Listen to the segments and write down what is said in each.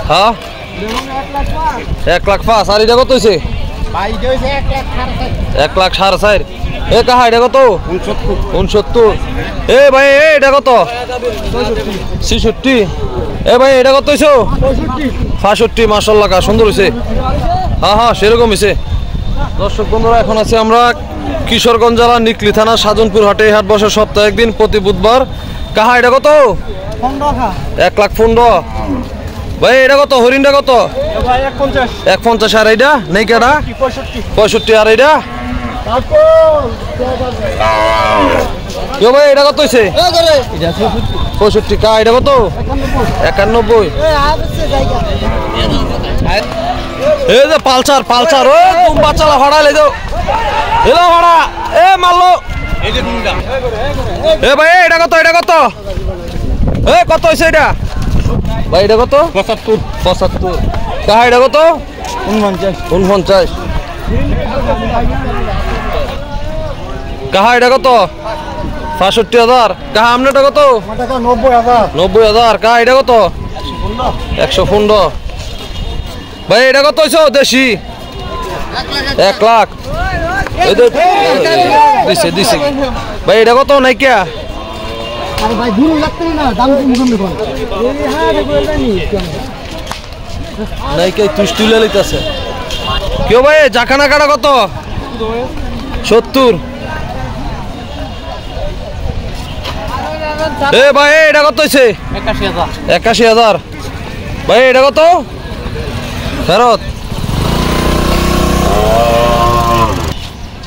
হ্যাঁ 1,05,000 আর এটা কত হয়েছে 1,04,500 এ কাহা এটা কত 69 এ ভাই এটা কত 66 এ ভাই এটা কত হয়েছে 65 মাশাআল্লাহ কা সুন্দর হয়েছে হ্যাঁ হ্যাঁ সেরকম হয়েছে। দর্শক বন্ধুরা এখন আছে আমরা কিশোরগঞ্জ জেলা নিকলি থানা সাজনপুর হাটে। হাট বসে সপ্তাহে একদিন প্রতি বুধবার। কাহা এটা কত 1,15,000 ভাই এটা কত হরিণটা কত 1,50 আর এইটা নেই কেডা 65 আর এইটা ভাই এটা কত হয়েছে 65 কা এটা কত 91 এই যে পালসার পালসার ও তুমি বাচ্চালা ভাড়া লে দাও এলো ভাড়া এ মারলো এ ভাই এটা কত এ কত হয়েছে এটা ভাই এটা কত 75 কাহা এটা কত 49 কাহা এটা কত 65,000 কাহা আমনেটা কত 90,000 কাহা এটা কত 115 ভাই এটা কত হয়েছে দেশি 1 লাখ দিছে ভাই এটা কত নাইকিয়া আরে ভাই দূর লাগতে না দাম কম কম নাইকিয়া তুষ্টিলে লইতাছে কেউ ভাই জাখানা কাটা কত 70 এ ভাই এটা কত হয়েছে 81,000 ভাই এটা কত ফেরত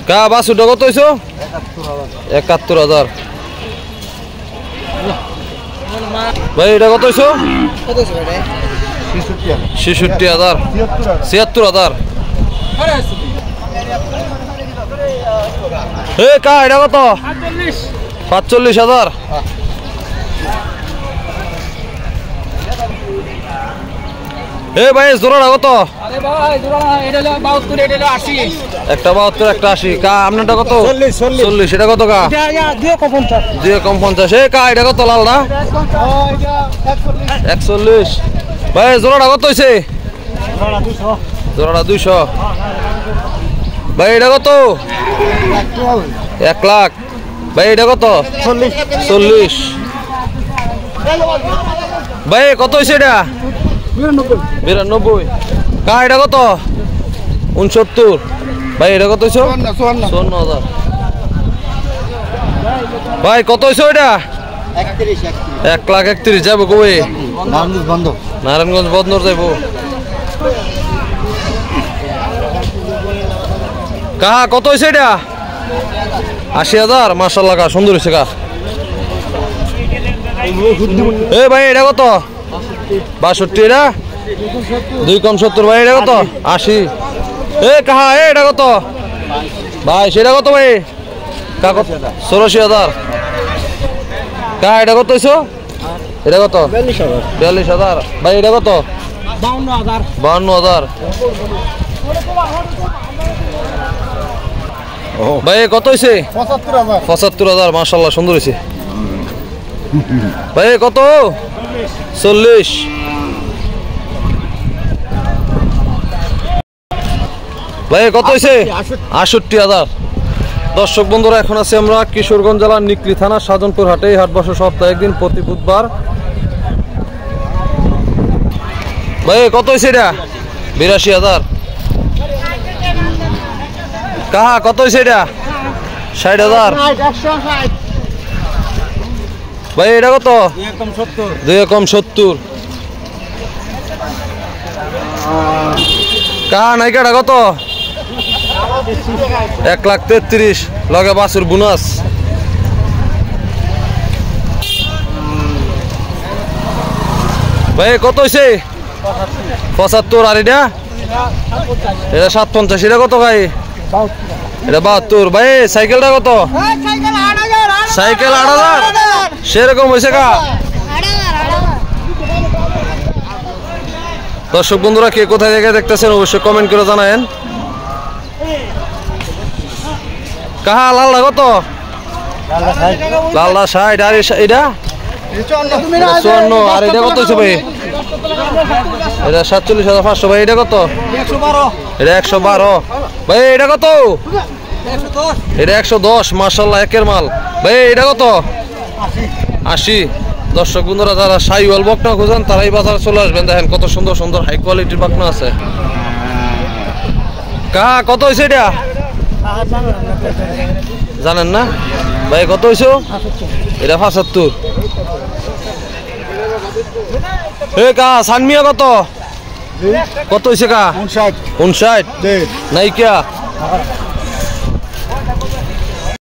কা বাসুটা কত হয়েছে 71,000 ভাই এটা কত হয়েছে 66,000 76,000 এ কা এটা কত 45,000 এ ভাই জোড়াটা কত একটা 72 একটা 80 কা আপনারটা কত 40 এটা কত কা 2,50 এ কা এটা কত লাল না 41 ভাই জোড়াটা কত হয়েছে জোড়াটা 200 ভাই এটা কত 1 লাখ ভাই এটা কত 40 ভাই কত হয়েছে এটা 92 কা এটা কত 69 ভাই এটা কত হয়েছে 54,000 ভাই কত হয়েছে ওইটা 1,31,000 যাবো কই নারায়ণগঞ্জ বন্দর যাবো কাহা কত হয়েছে এটা 80,000 মাশাআল্লাহ কা সুন্দর হয়েছে কা এ ভাই এটা কত 62 এটা 2,70 ভাই এটা কত 80 এ কাহা এটা কত ভাই সেটা কত ভাই কা কত 84,000 কাহা এটা কত হইছো এটা কত 42,000 ভাই এটা কত 52,000 ভাই কত হইছে 75,000 মাশাআল্লাহ সুন্দর হইছে ভাই কত 40 ভাই কত হয়েছে 68,000 দর্শক বন্ধুরা এখন আছে আমরা কিশোরগঞ্জ জেলার নিকলি থানা সাজনপুর হাটে। হাট বসে সপ্তাহে একদিন প্রতি বুধবার। ভাই কত হয়েছে এটা 82,000 কাহা কত হয়েছে এটা 60,000 ভাই এটা কত 2,70 কাহা নাইকাটা কত 1,33,000 লগে বাছুর বোনাস ভাই কত হয়েছে 75 আর এটা 57 এটা কত ভাই এটা 72 ভাই সাইকেলটা কত সাইকেল 8,000 সেরকম হয়েছে কা দর্শক বন্ধুরা কে কোথায় থেকে দেখতেছেন অবশ্যই কমেন্ট করে জানায়েন। কাহা লাল কত লালটা 60 আর এটা 54 আর এটা কত হইছে ভাই এটা 47,500 ভাই এটা কত এটা 112 ভাই এটা কত এটা 110 মাশাআল্লাহ একের মাল ভাই এটা কত 80 দর্শক বন্ধুরা যারা শাইওয়াল বকনা খোঁজেন তারাই বাজারে চলে আসবেন দেখেন কত সুন্দর সুন্দর হাই কোয়ালিটির বকনা আছে কাহা কত হইছে এটা জানেন না ভাই কত হইছে এটা 75 এ কা সানমিয়া কত কত হইছে কা 59 নাই কিয়া